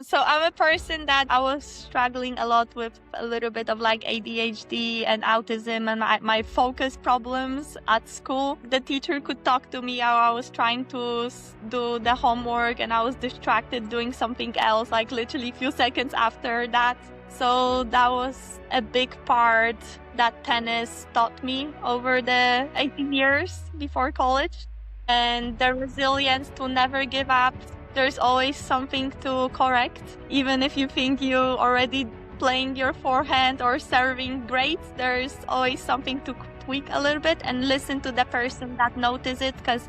So I'm a person that I was struggling a lot with a little bit of like ADHD and autism and my focus problems at school. The teacher could talk to me how I was trying to do the homework and I was distracted doing something else, like literally a few seconds after that. So that was a big part that tennis taught me over the 18 years before college. And the resilience to never give up. There's always something to correct. Even if you think you already playing your forehand or serving great, there's always something to tweak a little bit and listen to the person that notices it, because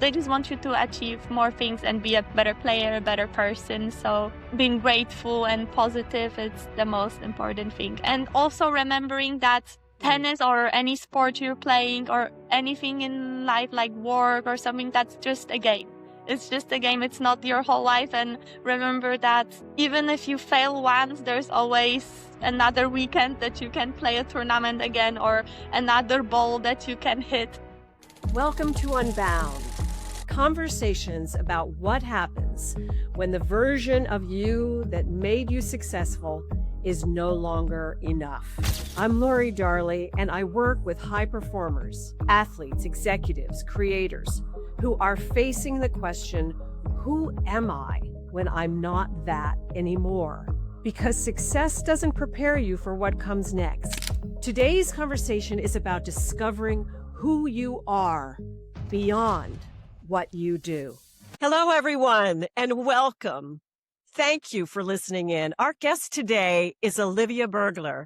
they just want you to achieve more things and be a better player, a better person. So being grateful and positive is the most important thing. And also remembering that tennis or any sport you're playing or anything in life like work or something, that's just a game. It's just a game. It's not your whole life. And remember that even if you fail once, there's always another weekend that you can play a tournament again or another ball that you can hit. Welcome to Unbound. Conversations about what happens when the version of you that made you successful is no longer enough. I'm Lori Darley, and I work with high performers, athletes, executives, creators who are facing the question, who am I when I'm not that anymore? Because success doesn't prepare you for what comes next. Today's conversation is about discovering who you are beyond what you do. Hello, everyone, and welcome. Thank you for listening in. Our guest today is Olivia Bergler.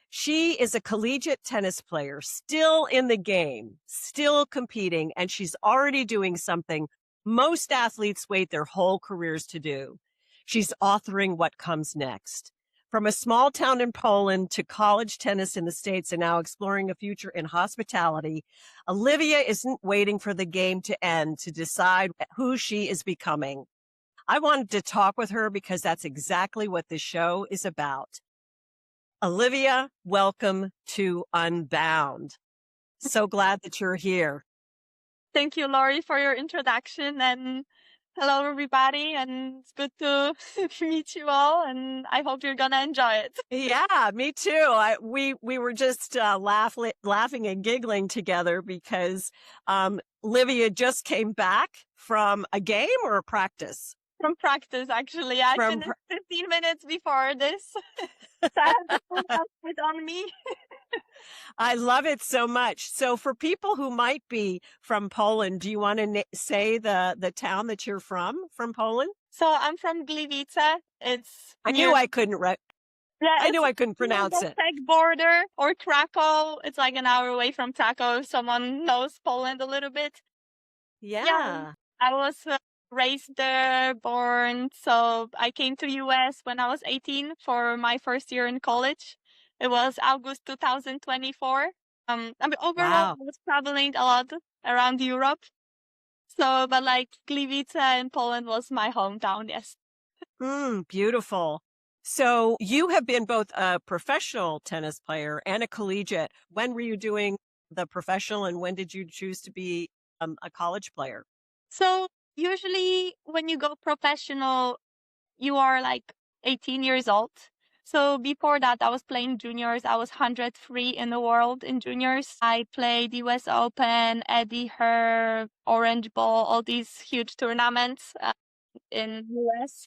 She is a collegiate tennis player, still in the game, still competing, and she's already doing something most athletes wait their whole careers to do. She's authoring what comes next. From a small town in Poland to college tennis in the States and now exploring a future in hospitality, Olivia isn't waiting for the game to end to decide who she is becoming. I wanted to talk with her because that's exactly what this show is about. Olivia, welcome to Unbound. So glad that you're here. Thank you, Laurie, for your introduction. And hello, everybody. And it's good to meet you all. And I hope you're going to enjoy it. Yeah, me too. We were just laughing and giggling together because Olivia just came back from a game or a practice? From practice, actually. I finished 15 minutes before this. So I have the full outfit on me. I love it so much. So for people who might be from Poland, do you want to say the town that you're from Poland? So I'm from Gliwice. I knew I couldn't pronounce it. The Czech border, or Krakow. It's like an hour away from Krakow if someone knows Poland a little bit. Yeah. I was raised there, born. So I came to US when I was 18 for my first year in college. It was August 2024. Overall, wow. I was traveling a lot around Europe. So, but like Gliwice in Poland was my hometown, yes. Beautiful. So you have been both a professional tennis player and a collegiate. When were you doing the professional and when did you choose to be a college player? So usually when you go professional, you are like 18 years old. So before that, I was playing juniors. I was 103 in the world in juniors. I played US Open, Eddie Herr, Orange Bowl, all these huge tournaments in US.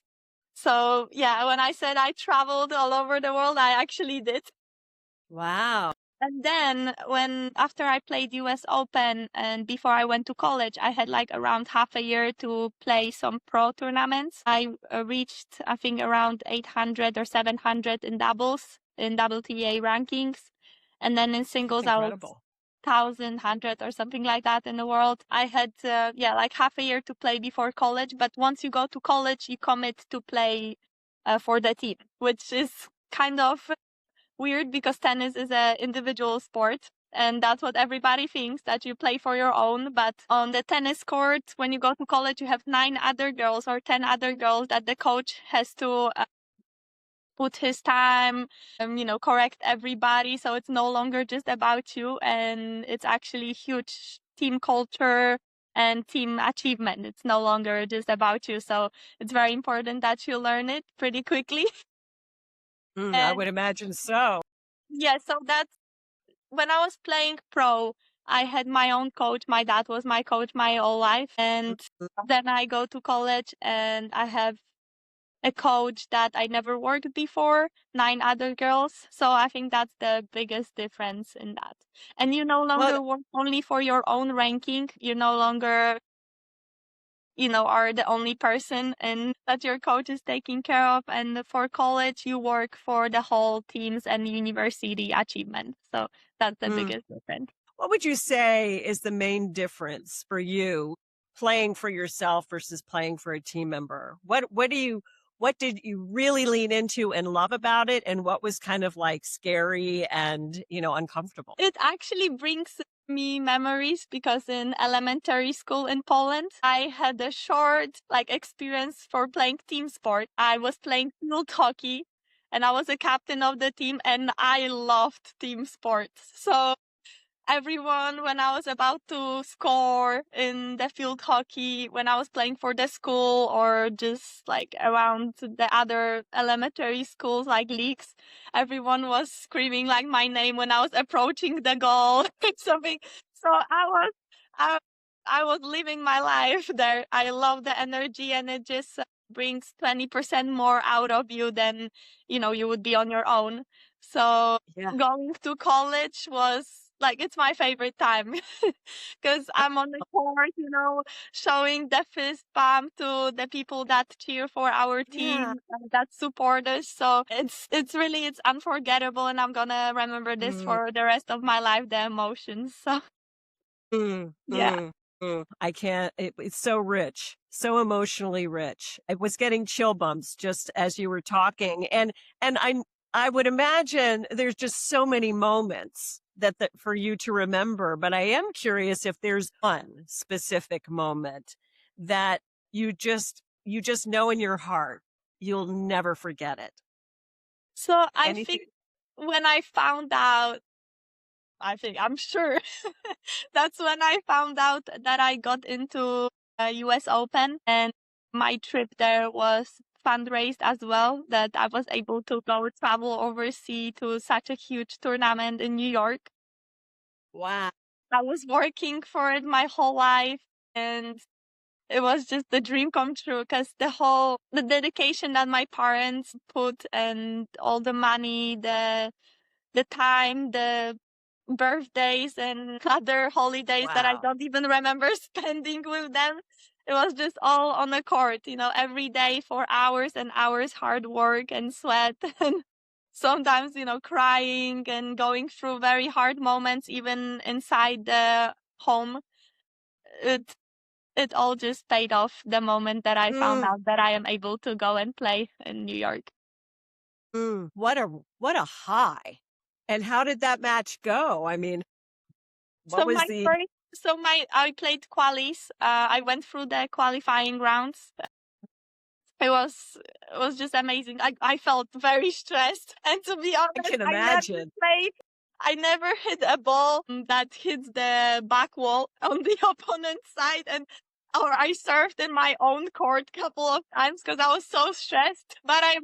So yeah, when I said I traveled all over the world, I actually did. Wow. And then after I played US Open and before I went to college, I had like around half a year to play some pro tournaments. I reached, I think, around 800 or 700 in doubles, in WTA rankings. And then in singles, I was 1,000, 100 or something like that in the world. I had, like half a year to play before college. But once you go to college, you commit to play for the team, which is kind of weird because tennis is an individual sport and that's what everybody thinks, that you play for your own. But on the tennis court, when you go to college, you have 9 other girls or 10 other girls that the coach has to put his time, correct everybody. So it's no longer just about you, and it's actually huge team culture and team achievement. It's no longer just about you. So it's very important that you learn it pretty quickly. I And would imagine so. yeah, so that's when I was playing pro, I had my own coach. My dad was my coach my whole life. And then I go to college and I have a coach that I never worked before, 9 other girls. So I think that's the biggest difference in that. And you no Well, longer work only for your own ranking. You no longer, are the only person and that your coach is taking care of. And for college, you work for the whole teams and university achievement. So that's the mm, biggest difference. what would you say is the main difference for you playing for yourself versus playing for a team member? What did you really lean into and love about it, and what was kind of like scary and, uncomfortable? It actually brings me memories because in elementary school in Poland, I had a short experience for playing team sport. I was playing field hockey and I was a captain of the team and I loved team sports. So everyone, when I was about to score in the field hockey, when I was playing for the school or just around the other elementary schools leagues, everyone was screaming my name when I was approaching the goal. Something. So I, I was living my life there. I love the energy and it just brings 20% more out of you than, you would be on your own. So Yeah. going to college was it's my favorite time because I'm on the court, showing the fist bump to the people that cheer for our Yeah. team and that support us. So it's unforgettable, and I'm gonna remember this Mm, for the rest of my life. The emotions. So mm, yeah. mm, I can't, it's so rich, so emotionally rich. I was getting chill bumps just as you were talking. And I would imagine there's just so many moments that for you to remember, but I am curious if there's one specific moment that you just know in your heart you'll never forget it. So I Anything? think when I found out, I'm sure that's when I found out that I got into US Open, and my trip there was fundraised as well, that I was able to go travel overseas to such a huge tournament in New York. Wow. I was working for it my whole life, and it was just the dream come true because the dedication that my parents put and all the money, the time, the birthdays and other holidays that I Wow. don't even remember spending with them. It was just all on the court, every day for hours and hours, hard work and sweat and sometimes, crying and going through very hard moments, even inside the home. It, it all just paid off the moment that I found Mm, out that I am able to go and play in New York. what a high. And how did that match go? I mean, what So was my the first, I played qualies. I went through the qualifying rounds. It was just amazing. I felt very stressed, and to be I honest, can imagine. I never hit a ball that hits the back wall on the opponent's side, or I served in my own court a couple of times because I was so stressed. But I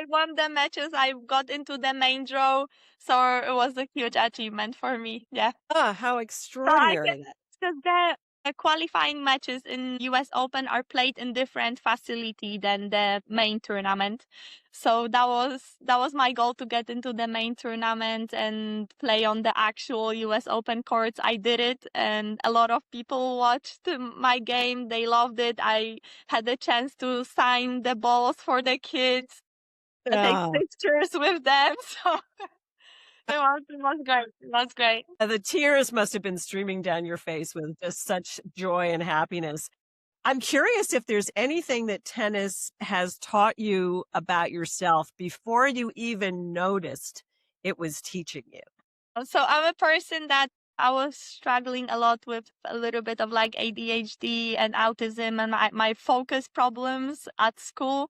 won the matches. I got into the main draw, so it was a huge achievement for me. Yeah. Ah, how So I guess extraordinary that. because the qualifying matches in US Open are played in different facility than the main tournament. So that was my goal, to get into the main tournament and play on the actual US Open courts. I did it, and a lot of people watched my game. They loved it. I had the chance to sign the balls for the kids, take Ah, pictures with them. So it was great. It was great. the tears must have been streaming down your face with just such joy and happiness. I'm curious if there's anything that tennis has taught you about yourself before you even noticed it was teaching you. So I'm a person that I was struggling a lot with a little bit of ADHD and autism and my focus problems at school.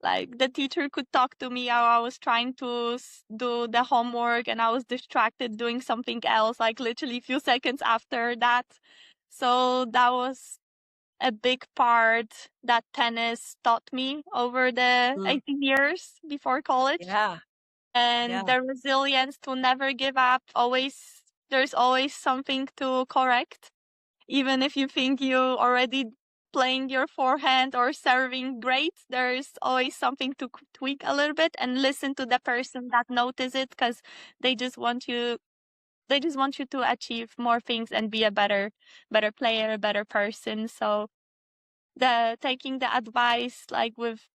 The teacher could talk to me how I was trying to do the homework and I was distracted doing something else, literally a few seconds after that. So that was a big part that tennis taught me over the Mm. 18 years before college. Yeah. And Yeah. the resilience to never give up. There's always something to correct. Even if you think you already playing your forehand or serving great, there's always something to tweak a little bit and listen to the person that notice it, because they just want you they just want you to achieve more things and be a better player, a better person. So the taking the advice like with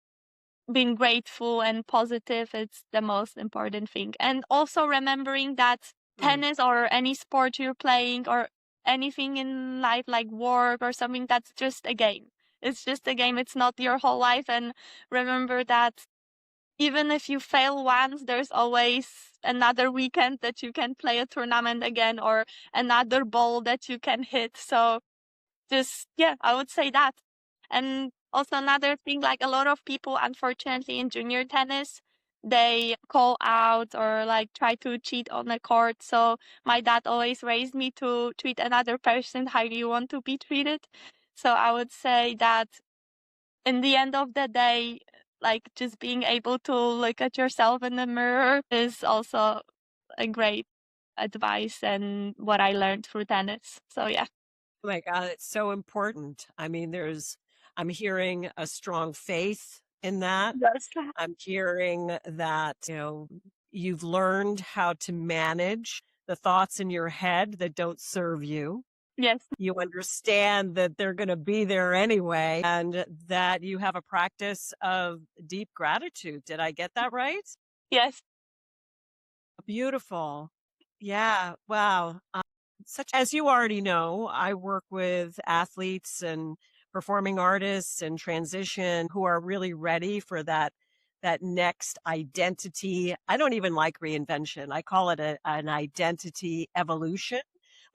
being grateful and positive, it's the most important thing. And also remembering that Mm. tennis or any sport you're playing or anything in life like work or something, that's just a game. It's just a game. It's not your whole life. And remember that even if you fail once, there's always another weekend that you can play a tournament again or another ball that you can hit. So just, yeah, I would say that. And also another thing, like a lot of people, unfortunately, in junior tennis, they call out or like try to cheat on the court. So my dad always raised me to treat another person how you want to be treated. So I would say that in the end of the day, like just being able to look at yourself in the mirror is also a great advice and what I learned through tennis. So yeah. Oh my God, it's so important. I mean, I'm hearing a strong faith in that. Yes. I'm hearing that, you've learned how to manage the thoughts in your head that don't serve you. Yes. You understand that they're going to be there anyway, and that you have a practice of deep gratitude. Did I get that right? Yes. Beautiful. Yeah. Wow. Such as you already know, I work with athletes and performing artists and transition who are really ready for that next identity. I don't even like reinvention. I call it an identity evolution.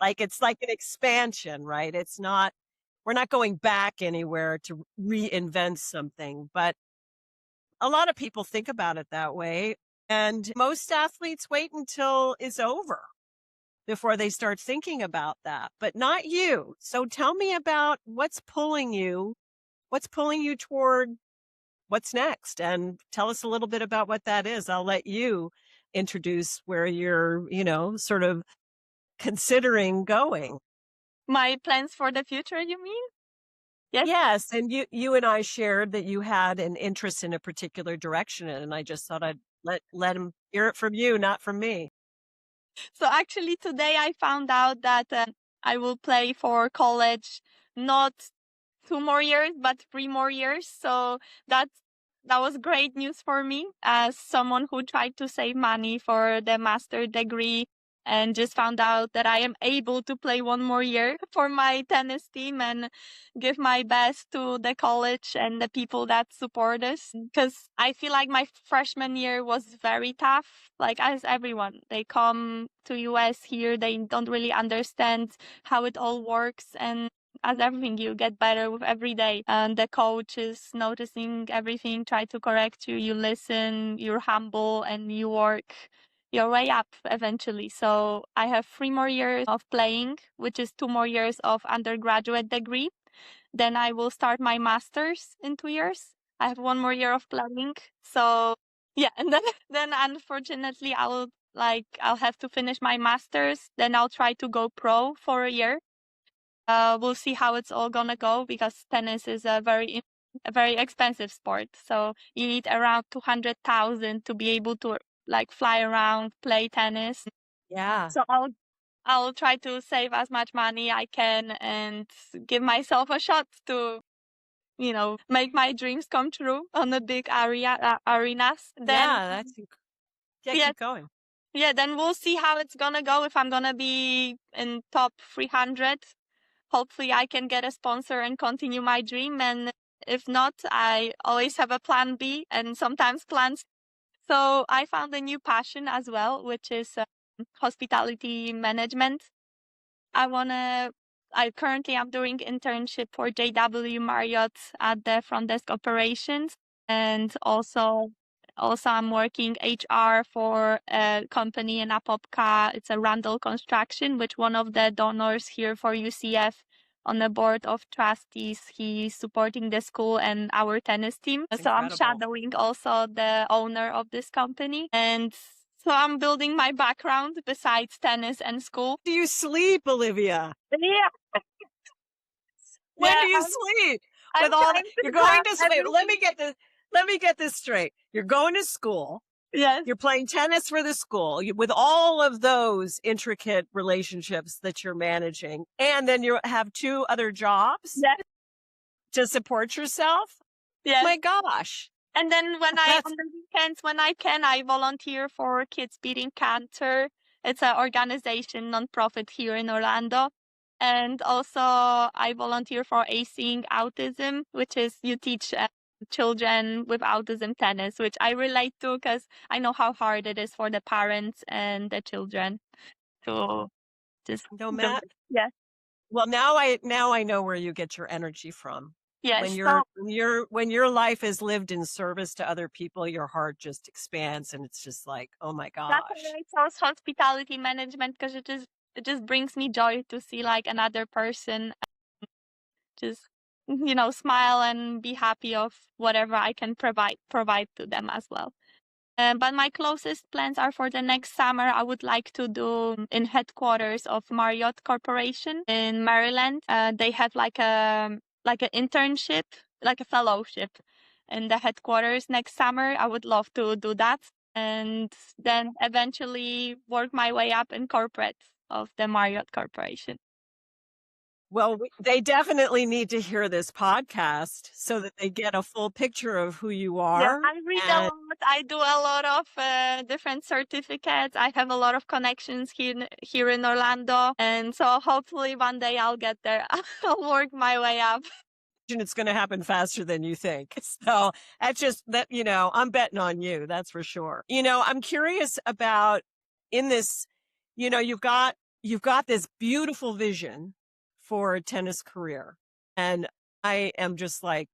Like it's like an expansion, right? It's not we're not going back anywhere to reinvent something, but a lot of people think about it that way. And most athletes wait until it's over before they start thinking about that, but not you. So tell me about what's pulling you toward what's next, and tell us a little bit about what that is. I'll let you introduce where you're, sort of considering going. My plans for the future, you mean? Yes. Yes, and you and I shared that you had an interest in a particular direction, and I just thought I'd let him hear it from you, not from me. So actually today I found out that I will play for college not 2 more years but 3 more years. So that that was great news for me as someone who tried to save money for the master degree and just found out that I am able to play 1 more year for my tennis team and give my best to the college and the people that support us. Because I feel like my freshman year was very tough. Like as everyone, they come to US here, they don't really understand how it all works, and as everything, you get better with every day. And the coach is noticing everything, try to correct you. You listen, you're humble, and you work your way up eventually. So I have 3 more years of playing, which is 2 more years of undergraduate degree. Then I will start my master's in 2 years. I have 1 more year of playing. So yeah, and then then unfortunately I'll have to finish my master's. Then I'll try to go pro for a year. We'll see how it's all gonna go because tennis is a very expensive sport. So you need around 200,000 to be able to like fly around, play tennis. Yeah. So I'll try to save as much money I can and give myself a shot to make my dreams come true on the big arenas. Then Yeah, yeah, yeah, keep going. yeah. Then we'll see how it's gonna go. If I'm gonna be in top 300, hopefully I can get a sponsor and continue my dream. And if not, I always have a plan B and sometimes plans. So I found a new passion as well, which is hospitality management. I currently am doing internship for JW Marriott at the front desk operations, and also I'm working HR for a company in Apopka. It's a Randall Construction, which one of the donors here for UCF on the board of trustees. He's supporting the school and our tennis team. That's so I'm incredible. shadowing also the owner of this company. And so I'm building my background besides tennis and school. Do you sleep, Olivia? Yeah. When Yeah, do you sleep? I'm With all the, trying to you're do going to sleep. everything. Let me get this straight. You're going to school. Yes. You're playing tennis for the school with all of those intricate relationships that you're managing. And then you have 2 other jobs Yes. to support yourself. Yes. My gosh. And then when That's on the weekends, when I can, I volunteer for Kids Beating Cancer. It's an organization, nonprofit here in Orlando. And also I volunteer for Acing Autism, which is you teach children with autism tennis, which I relate to because I know how hard it is for the parents and the children to just no do matter. it. Yes, Well, now I know where you get your energy from. yes. When your life is lived in service to other people, your heart just expands and it's just like, oh my That's gosh. why I chose hospitality management because it just brings me joy to see like another person just smile and be happy of whatever I can provide to them as well. But my closest plans are for the next summer. I would like to do in headquarters of Marriott Corporation in Maryland. They have like an internship, like a fellowship in the headquarters next summer. I would love to do that, and then eventually work my way up in corporate of the Marriott Corporation. Well, they definitely need to hear this podcast so that they get a full picture of who you Yeah, are. I read a And lot. I do a lot of different certificates. I have a lot of connections here in Orlando, and so hopefully one day I'll get there. I'll work my way up. it's going to happen faster than you think. So that's just that, I'm betting on you. That's for sure. I'm curious about in this, you've got this beautiful vision for a tennis career. And I am just like,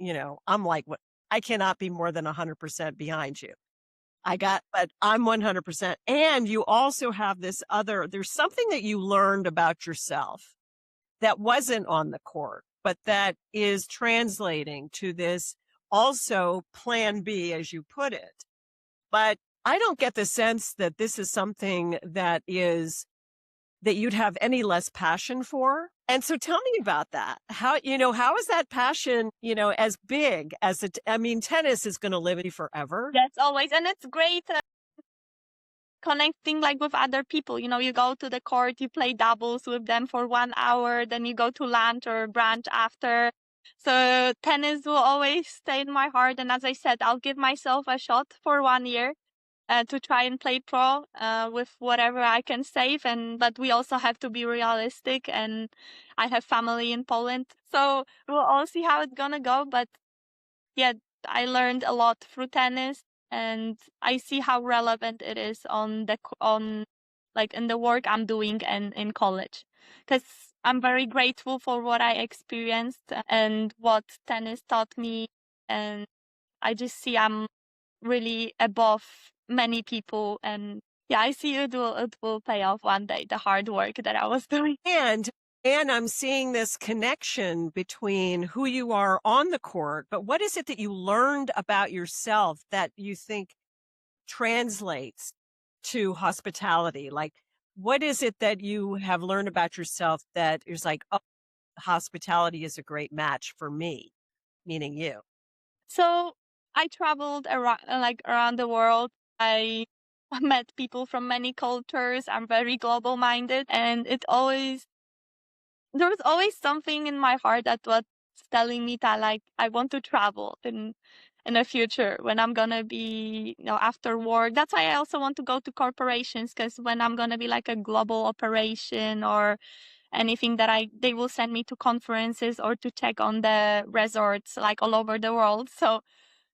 I'm like, what? I cannot be more than 100% behind you. But I'm 100%. And you also have there's something that you learned about yourself that wasn't on the court, but that is translating to this also plan B, as you put it. But I don't get the sense that this is something that you'd have any less passion for. And so tell me about that. How is that passion, as big as tennis is going to live with you forever. That's always, and it's great connecting like with other people. You go to the court, you play doubles with them for 1 hour, then you go to lunch or brunch after. So tennis will always stay in my heart. And as I said, I'll give myself a shot for 1 year. To try and play pro with whatever I can save, but we also have to be realistic. And I have family in Poland, so we'll all see how it's gonna go. But yeah, I learned a lot through tennis, and I see how relevant it is on like in the work I'm doing and in college, because I'm very grateful for what I experienced and what tennis taught me, and I just see I'm really above many people. And yeah, I see it will pay off one day, the hard work that I was doing. And I'm seeing this connection between who you are on the court, but what is it that you learned about yourself that you think translates to hospitality? Like, what is it that you have learned about yourself that is like, oh, hospitality is a great match for me, meaning you? So I traveled around the world. I met people from many cultures. I'm very global minded, and there was always something in my heart that was telling me that like I want to travel in the future when I'm gonna be after work. That's why I also want to go to corporations, because when I'm gonna be like a global operation or anything that they will send me to conferences or to check on the resorts like all over the world. So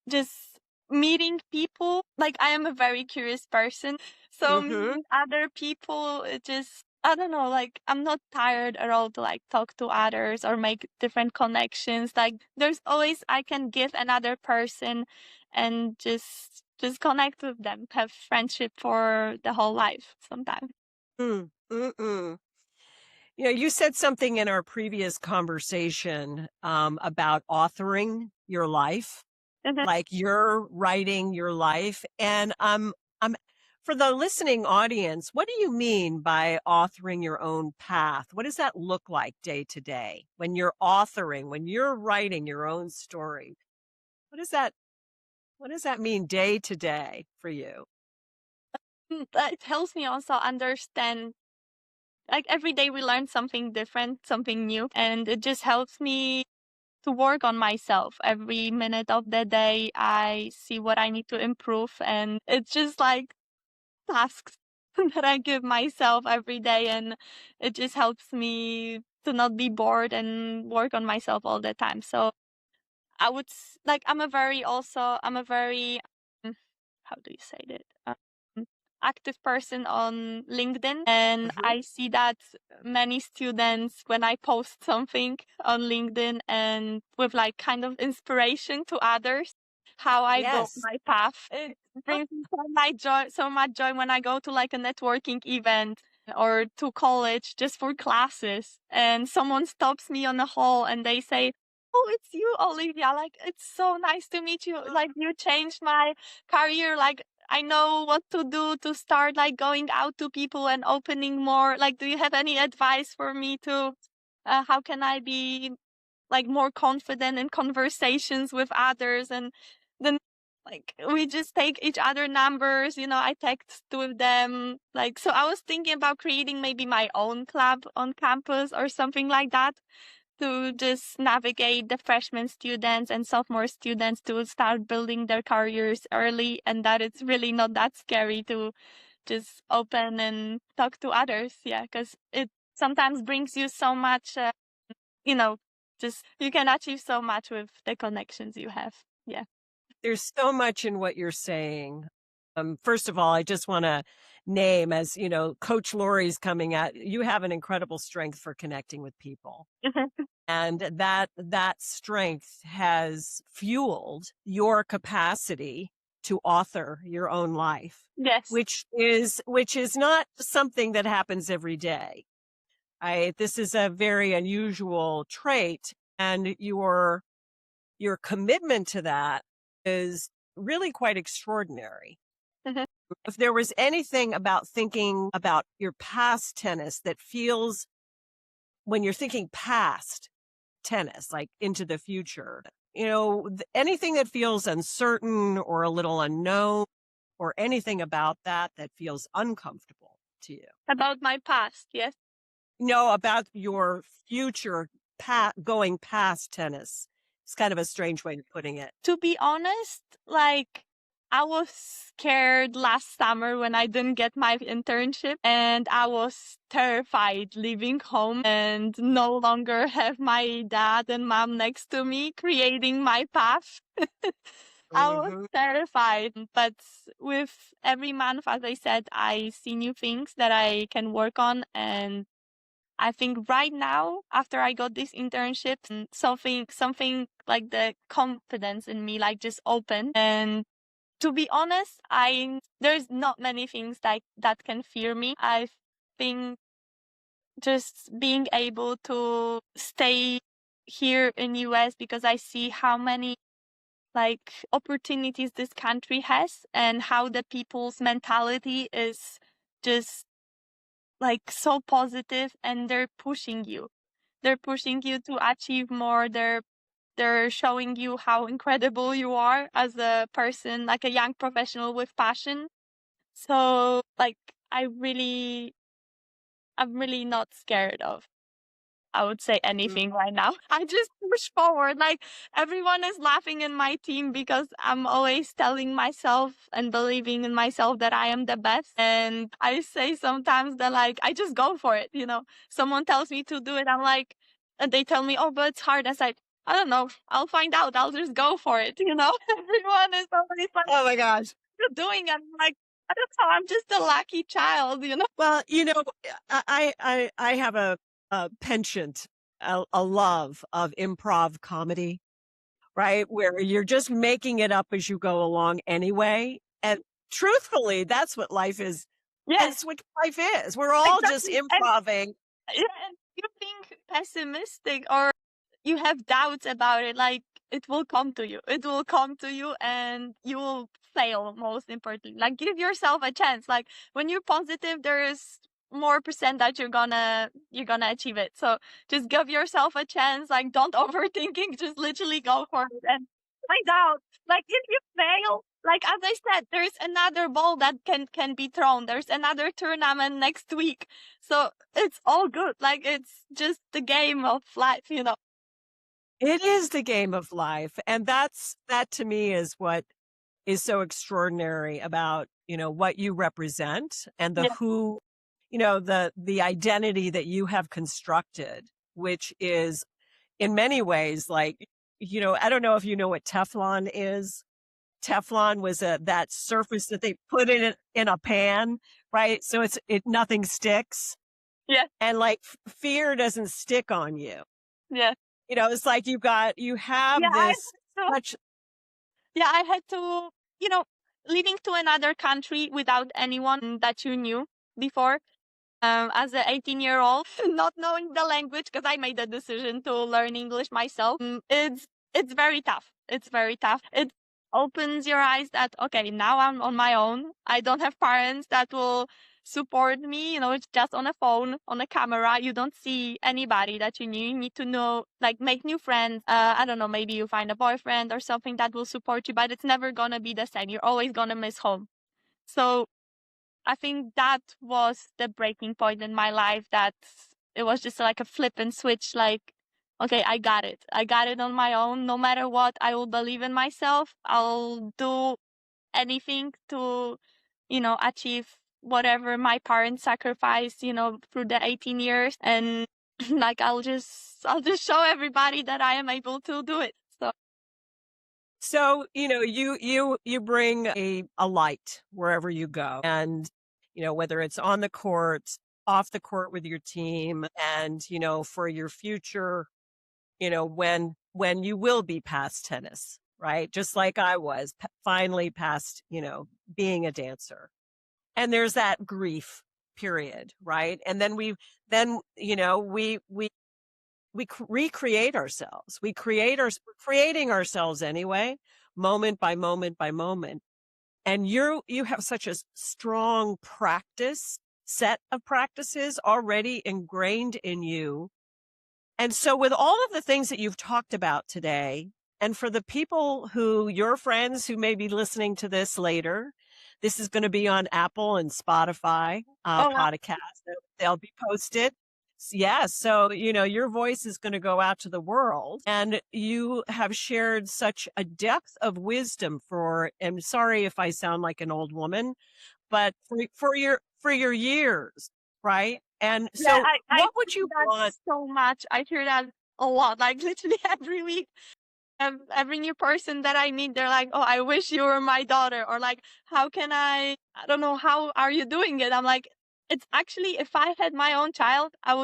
just meeting people, like I am a very curious person, so meeting other people, it just, I don't know, like I'm not tired at all to like talk to others or make different connections. Like there's always I can give another person and just connect with them, have friendship for the whole life sometimes. Mm, mm-mm. You said something in our previous conversation about authoring your life, Mhm. like you're writing your life. And I'm for the listening audience, what do you mean by authoring your own path? What does that look like day to day when you're authoring, when you're writing your own story? What does that what does that mean day to day for you? That helps me also understand, like every day we learn something different, something new, and it just helps me to work on myself. Every minute of the day, I see what I need to improve, and it's just like tasks that I give myself every day, and it just helps me to not be bored and work on myself all the time. So like I'm a very um, how do you say that? Active person on LinkedIn, and Mhm. I see that many students, when I post something on LinkedIn and with like kind of inspiration to others, how I built Yes. my path. It brings me so much joy when I go to like a networking event or to college just for classes, and someone stops me on the hall and they say, "Oh, it's you, Olivia. Like, it's so nice to meet you. Like, you changed my career. Like, I know what to do to start like going out to people and opening more. Like, do you have any advice for me to how can I be like more confident in conversations with others?" And then like we just take each other numbers, I text with them. Like, so I was thinking about creating maybe my own club on campus or something like that, to just navigate the freshman students and sophomore students to start building their careers early, and that it's really not that scary to just open and talk to others. Yeah, because it sometimes brings you so much, you know, just you can achieve so much with the connections you have. Yeah. There's so much in what you're saying. First of all, I just want to name, as you know, Coach Lori's coming at you have an incredible strength for connecting with people. And that strength has fueled your capacity to author your own life, Yes. which is not something that happens every day. This is a very unusual trait, and your commitment to that is really quite extraordinary. If there was anything about thinking about your past tennis that feels, when you're thinking past tennis, like into the future, anything that feels uncertain or a little unknown, or anything about that feels uncomfortable to you. About my past, yes. No, about your future going past tennis. It's kind of a strange way of putting it. To be honest, like I was scared last summer when I didn't get my internship, and I was terrified leaving home and no longer have my dad and mom next to me creating my path. I was Mhm. terrified, but with every month, as I said, I see new things that I can work on, and I think right now, after I got this internship, something like the confidence in me, like just open. And to be honest, there's not many things like that can fear me. I think just being able to stay here in US, because I see how many like opportunities this country has and how the people's mentality is just like so positive, and they're pushing you to achieve more. They're showing you how incredible you are as a person, like a young professional with passion. So like I'm really not scared of, I would say, anything right now. I just push forward. Like everyone is laughing in my team because I'm always telling myself and believing in myself that I am the best. And I say sometimes that like I just go for it. Someone tells me to do it, I'm like, and they tell me, "Oh, but it's hard." I said, "I don't know. I'll find out. I'll just go for it." Everyone is always like, Oh my gosh. "You're doing it." I'm like, I don't know. I'm just a lucky child. Well, I have a penchant, a love of improv comedy, right? Where you're just making it up as you go along anyway. And truthfully, that's what life is. Yes, That's what life is. We're all just exactly. And improving. yeah, you're being pessimistic or you have doubts about it, like it will come to you. It will come to you and you will fail, most importantly. Like give yourself a chance. Like when you're positive, there is more percent that you're gonna achieve it. So just give yourself a chance. Like don't overthinking, just literally go for it and find out. Like if you fail, like as I said, there's another ball that can be thrown. There's another tournament next week. So it's all good. Like it's just the game of life. It is the game of life. And that to me is what is so extraordinary about, what you represent and the Yeah. who, the identity that you have constructed, which is in many ways like, I don't know if you know what Teflon is. Teflon was that surface that they put in a pan, right? So nothing sticks. Yeah. And like fear doesn't stick on you. Yeah. It's like you have Yeah, this so much. yeah, I had to, leaving to another country without anyone that you knew before. As an 18-year-old, not knowing the language, because I made the decision to learn English myself. It's very tough. It's very tough. It opens your eyes that okay, now I'm on my own. I don't have parents that will support me. It's just on a phone, on a camera. You don't see anybody that you knew. You need to know, like, make new friends. I don't know, maybe you find a boyfriend or something that will support you, but it's never gonna be the same. You're always gonna miss home. So I think that was the breaking point in my life, that it was just like a flip and switch, like, okay, I got it. I got it on my own. No matter what, I will believe in myself. I'll do anything to, achieve whatever my parents sacrificed, through the 18 years. And like, I'll just show everybody that I am able to do it. So, you bring a light wherever you go. And, whether it's on the court, off the court with your team, and, for your future, when you will be past tennis, right? Just like I was finally past, being a dancer. And there's that grief period, right? And then we recreate ourselves. We're creating ourselves anyway, moment by moment by moment. And you have such a strong set of practices already ingrained in you. And so with all of the things that you've talked about today, and for the people your friends who may be listening to this later, this is going to be on Apple and Spotify Oh, wow. podcast. They'll be posted. Yeah. So, your voice is going to go out to the world, and you have shared such a depth of wisdom I'm sorry if I sound like an old woman, but for your years, right? And Yeah, so I what would hear you that want? so much. I hear that a lot. Like literally every week, every new person that I meet, they're like, "Oh, I wish you were my daughter," or like, "How can I don't know, how are you doing it?" I'm like, it's actually, if I had my own child, I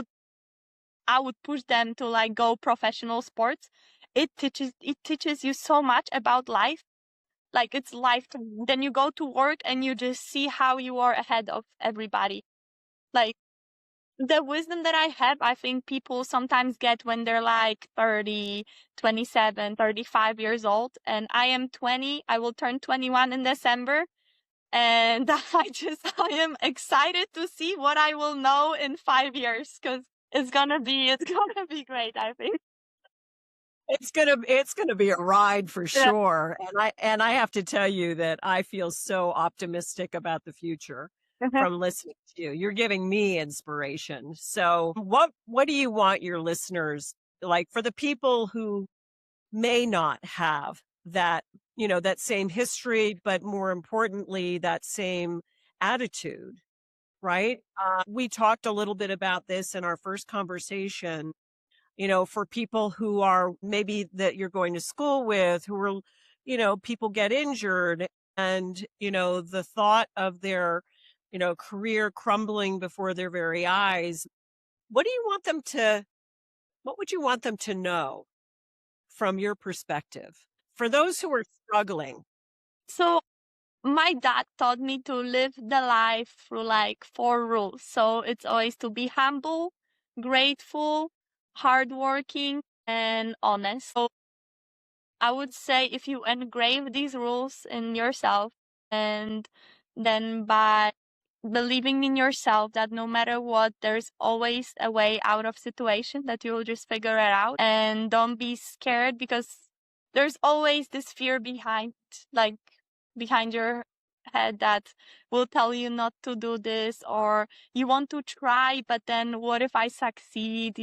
would push them to like go professional sports. It teaches you so much about life. Like it's life. Then you go to work and you just see how you are ahead of everybody. Like the wisdom that I have, I think people sometimes get when they're like 30, 27, 35 years old. And I am 20. I will turn 21 in December. And I am excited to see what I will know in 5 years, because it's gonna be great, I think. It's gonna be a ride for Yeah. sure. And I have to tell you that I feel so optimistic about the future Mhm. from listening to you. You're giving me inspiration. So what do you want your listeners, like, for the people who may not have that same history, but more importantly, that same attitude, right? We talked a little bit about this in our first conversation, for people who are maybe that you're going to school with, who are, people get injured, and, the thought of their, career crumbling before their very eyes. What do you want them to, what would you want them to know from your perspective for those who are struggling? So my dad taught me to live the life through like 4 rules. So it's always to be humble, grateful, hardworking, and honest. So I would say if you engrave these rules in yourself, and then by believing in yourself that no matter what, there's always a way out of situation, that you'll just figure it out, and don't be scared, because there's always this fear behind, like, behind your head that will tell you not to do this, or you want to try, but then what if I succeed?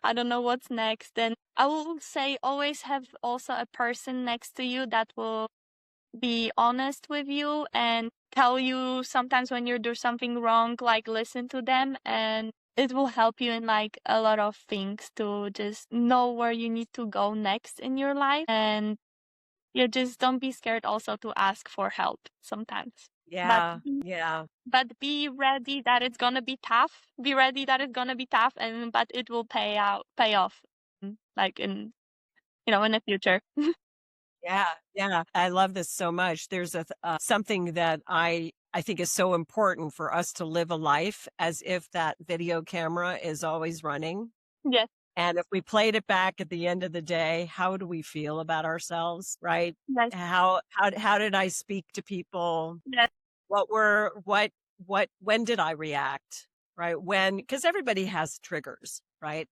I don't know what's next. Then I will say always have also a person next to you that will be honest with you and tell you sometimes when you do something wrong, like listen to them, and it will help you in like a lot of things to just know where you need to go next in your life. And you just don't be scared also to ask for help sometimes. But Yeah. Yeah. but be ready that it's gonna be tough. Be ready that it's gonna be tough, and but it will pay off, like in in the future. Yeah, yeah. I love this so much. There's something that I think is so important for us to live a life as if that video camera is always running. Yes, And if we played it back at the end of the day, how do we feel about ourselves, right? yes, How did I speak to people? yes. When did I react? Right? Because everybody has triggers, right?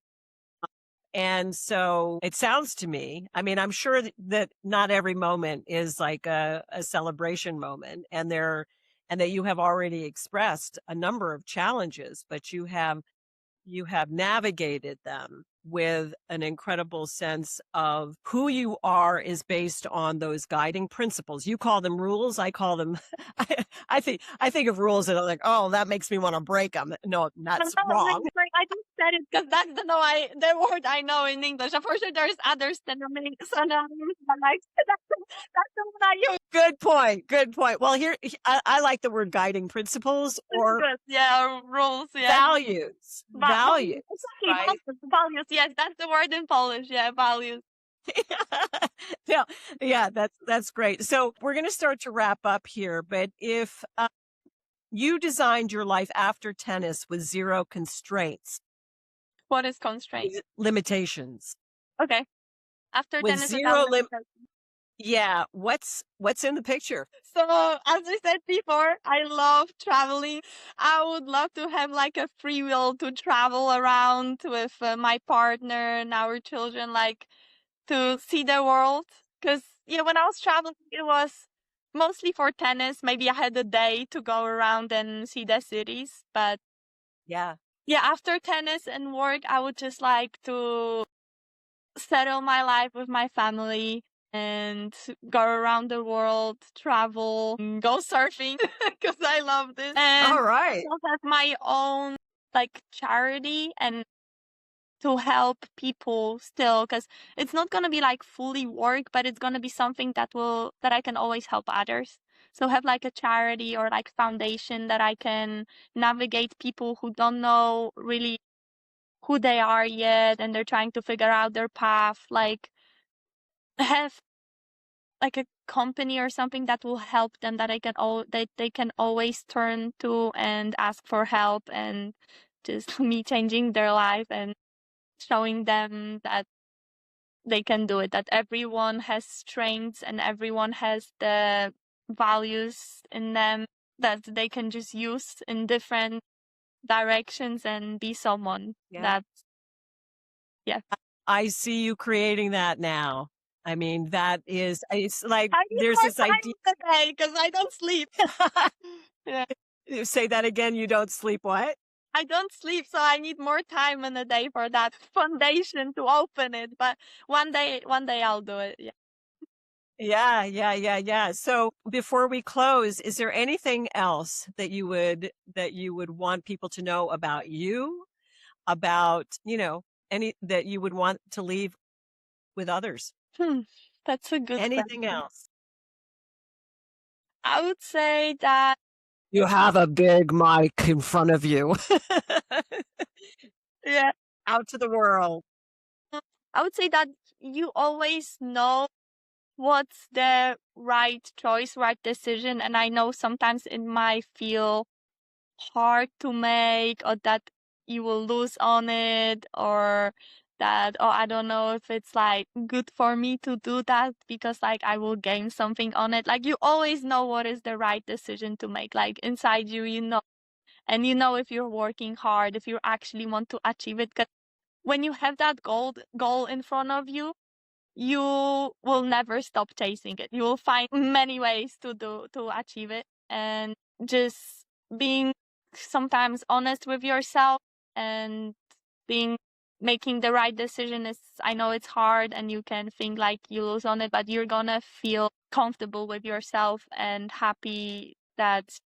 And so it sounds to me, I mean, I'm sure that not every moment is like a celebration moment, and that you have already expressed a number of challenges, but you have navigated them with an incredible sense of who you are is based on those guiding principles. You call them rules. I call them, I think of rules and I'm like, oh, that makes me want to break them. No, that's wrong. Like, I just said it because that's the word I know in English. Of course, there's other synonyms, but like that's the one I use. Good point. Good point. Well, I like the word guiding principles or Good. Yeah, rules. Yeah, values. Values, exactly. right? Values. Yes, that's the word in Polish. Yeah, values. Yeah, yeah, that's great. So we're going to start to wrap up here, but if you designed your life after tennis with zero constraints, What is constraint? limitations, Okay. After with tennis without zero lim, limitations. yeah, what's in the picture? So, as I said before, I love traveling. I would love to have like a free will to travel around with my partner and our children, like to see the world. Because, yeah, when I was traveling, it was mostly for tennis. Maybe I had a day to go around and see the cities. But Yeah, yeah, after tennis and work, I would just like to settle my life with my family and go around the world, travel, go surfing because I love this, and all right. also have my own like charity and to help people still, because it's not gonna be like fully work, but it's gonna be something that I can always help others. So have like a charity or like foundation that I can navigate people who don't know really who they are yet, and they're trying to figure out their path, like have like a company or something that will help them, that they can always turn to and ask for help, and just me changing their life and showing them that they can do it, that everyone has strengths and everyone has the values in them that they can just use in different directions and be someone Yeah. that, yeah. I see you creating that now. I mean, it's like I need there's more this time idea. today because I don't sleep. Yeah. You say that again, you don't sleep what? I don't sleep, so I need more time in a day for that foundation to open it. But one day I'll do it. Yeah. Yeah, yeah, yeah, yeah. So before we close, is there anything else that you would want people to know about you, about, any that you would want to leave with others? Hmm. That's a good Anything question. else? I would say that, You have a big mic in front of you. yeah, Out to the world. I would say that you always know what's the right choice, right decision. And I know sometimes it might feel hard to make, or that you will lose on it, or that, oh, I don't know if it's like good for me to do that because like I will gain something on it. Like you always know what is the right decision to make. Like inside you, you know, and you know if you're working hard, if you actually want to achieve it. 'Cause when you have that goal in front of you, you will never stop chasing it. You will find many ways to achieve it, and just being sometimes honest with yourself and being making the right decision is, I know it's hard and you can think like you lose on it, but you're gonna feel comfortable with yourself and happy that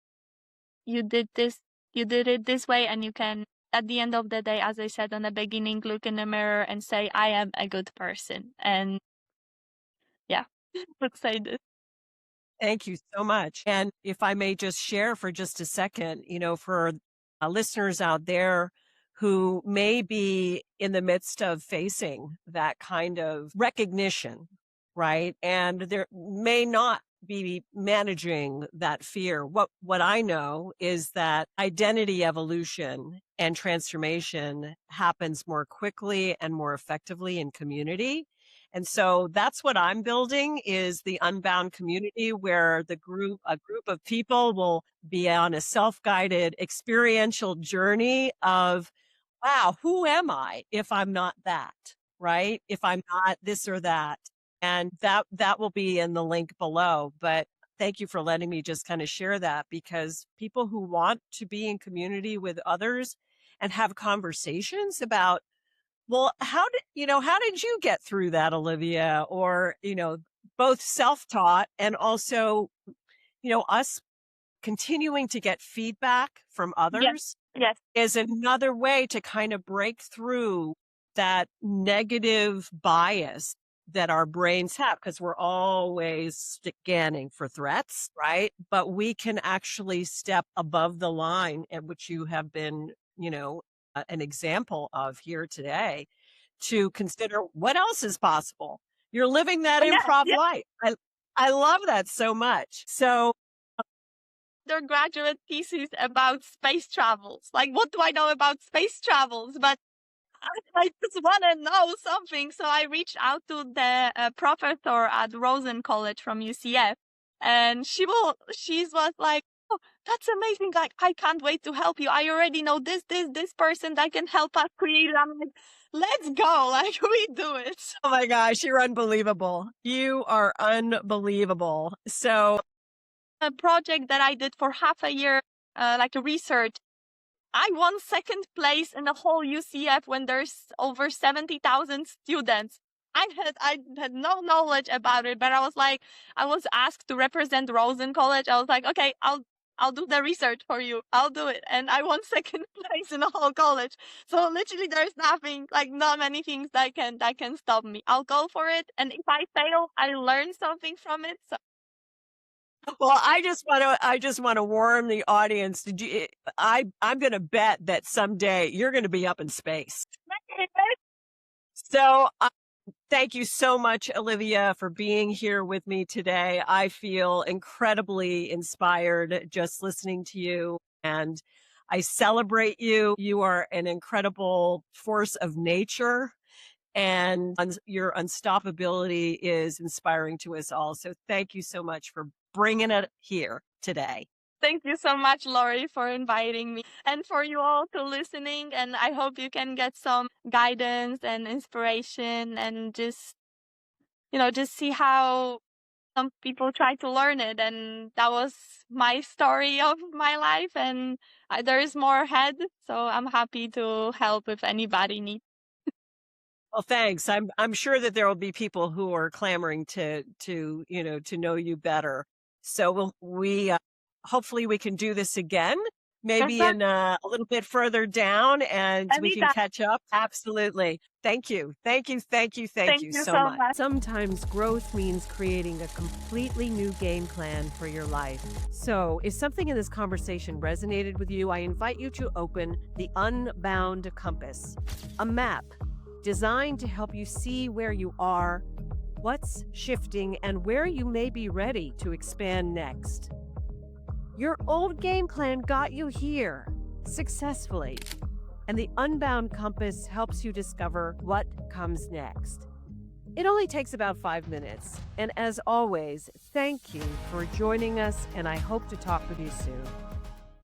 you did this, you did it this way, and you can, at the end of the day, as I said in the beginning, look in the mirror and say, I am a good person. And yeah, would say this. Thank you so much. And if I may just share for just a second, for listeners out there who may be in the midst of facing that kind of recognition, right? And there may not be managing that fear. What I know is that identity evolution and transformation happens more quickly and more effectively in community. And so that's what I'm building is the unbound community where a group of people will be on a self-guided experiential journey of, wow, who am I if I'm not that, right? If I'm not this or that. And that will be in the link below. But thank you for letting me just kind of share that, because people who want to be in community with others and have conversations about, well, how did you get through that, Olivia? Or, both self-taught and also, us continuing to get feedback from Yes, others yes, is another way to kind of break through that negative bias that our brains have, because we're always scanning for threats, right? But we can actually step above the line, at which you have been, an example of here today, to consider what else is possible. You're living that yeah, improv yeah. life. I love that so much. So Undergraduate thesis about space travels. Like, what do I know about space travels? But I just want to know something. So I reached out to the professor at Rosen College from UCF, and she was like, "Oh, that's amazing! Like, I can't wait to help you. I already know this person that can help us create." I'm like, let's go! Like, we do it. oh my gosh, you're unbelievable. You are unbelievable. So A project that I did for half a year, like a research. I won second place in the whole UCF when there's over 70,000 students. I had no knowledge about it, but I was asked to represent Rosen College. I was like, okay, I'll do the research for you. I'll do it. And I won second place in the whole college. So literally there's nothing, like not many things that can stop me. I'll go for it. And if I fail, I learn something from it. So well, I just want to warn the audience. I'm going to bet that someday you're going to be up in space. So thank you so much, Olivia, for being here with me today. I feel incredibly inspired just listening to you, and I celebrate you. You are an incredible force of nature, and your unstoppability is inspiring to us all. So thank you so much for bringing it here today. thank you so much, Lori, for inviting me, and for you all to listening. And I hope you can get some guidance and inspiration, and just see how some people try to learn it. And that was my story of my life, and there is more ahead. So I'm happy to help if anybody needs. Well, thanks. I'm sure that there will be people who are clamoring to know you better. So we hopefully we can do this again, maybe in a little bit further down, and we can Anytime. catch up. Absolutely. Thank you. Thank you. Thank you. Thank Thank you you so so much. much. Sometimes growth means creating a completely new game plan for your life. So if something in this conversation resonated with you, I invite you to open the Unbound Compass, a map designed to help you see where you are, what's shifting, and where you may be ready to expand next. Your old game plan got you here successfully, and the Unbound Compass helps you discover what comes next. It only takes about 5 minutes, and as always, thank you for joining us, and I hope to talk with you soon.